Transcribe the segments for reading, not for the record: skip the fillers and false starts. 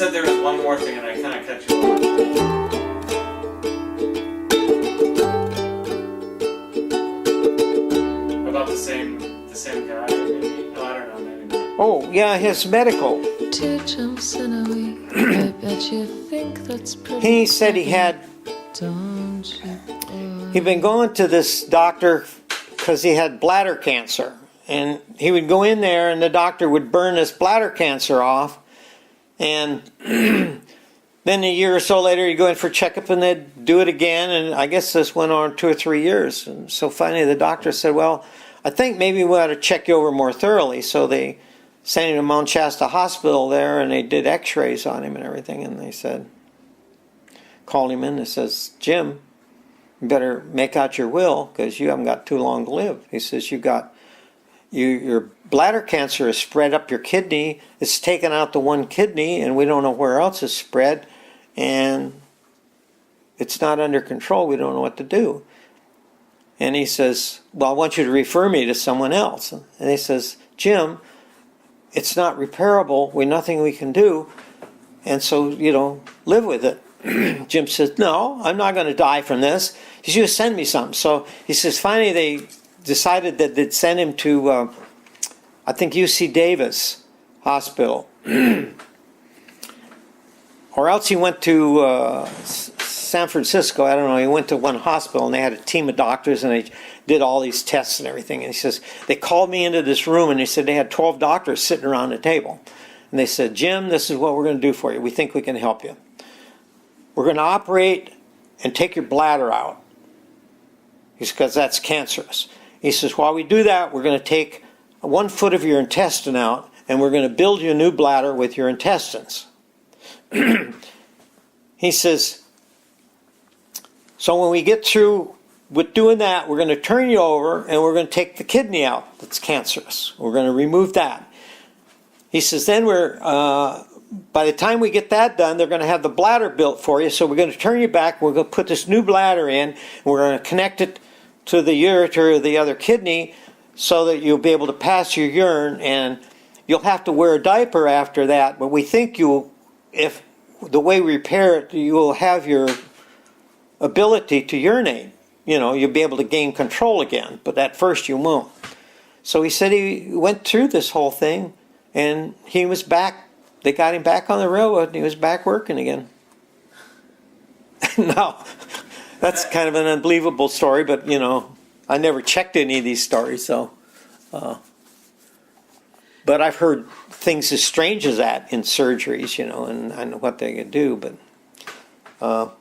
said there was one more thing, and I kind of cut you off. About the same guy, maybe? No, I don't know, maybe not. Oh, yeah, his medical. 2 jumps in a week. I bet you think that's pretty. He said he had, Don't you? he'd been going to this doctor because he had bladder cancer. And he would go in there and the doctor would burn his bladder cancer off. And then a year or so later he'd go in for a checkup and they'd do it again. And I guess this went on 2 or 3 years. And so finally the doctor said, well, I think maybe we ought to check you over more thoroughly. So they sent him to Mount Shasta Hospital there and they did x-rays on him and everything. And they said, called him in and says, Jim, you better make out your will because you haven't got too long to live. He says, your bladder cancer has spread up your kidney. It's taken out the one kidney and we don't know where else it's spread. And it's not under control. We don't know what to do. And he says, well, I want you to refer me to someone else. And he says, Jim, it's not repairable. Nothing we can do. And so, live with it. Jim says, no, I'm not going to die from this. You should send me something. So he says, finally they decided that they'd send him to, I think, UC Davis Hospital. Or else he went to San Francisco. I don't know. He went to one hospital and they had a team of doctors and they did all these tests and everything. And he says, they called me into this room and they said they had 12 doctors sitting around the table. And they said, Jim, this is what we're going to do for you. We think we can help you. We're going to operate and take your bladder out. Because that's cancerous. He says, while we do that, we're going to take 1 foot of your intestine out and we're going to build you a new bladder with your intestines. He says, so when we get through with doing that, we're going to turn you over and we're going to take the kidney out that's cancerous. We're going to remove that. He says, then by the time we get that done, they're going to have the bladder built for you. So we're going to turn you back. We're going to put this new bladder in. And we're going to connect it to the ureter of the other kidney so that you'll be able to pass your urine. And you'll have to wear a diaper after that. But we think if the way we repair it, you will have your ability to urinate. You'll be able to gain control again. But at first you won't. So he said he went through this whole thing and he was back. They got him back on the railroad and he was back working again. Now, that's kind of an unbelievable story, but I never checked any of these stories, so. But I've heard things as strange as that in surgeries, and I know what they could do, but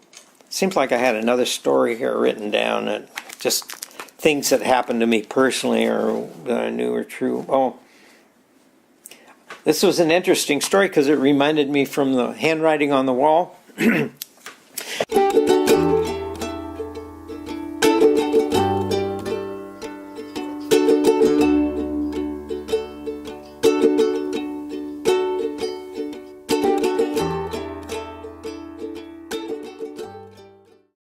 seems like I had another story here written down, that just things that happened to me personally or that I knew were true. Oh. This was an interesting story because it reminded me from the handwriting on the wall.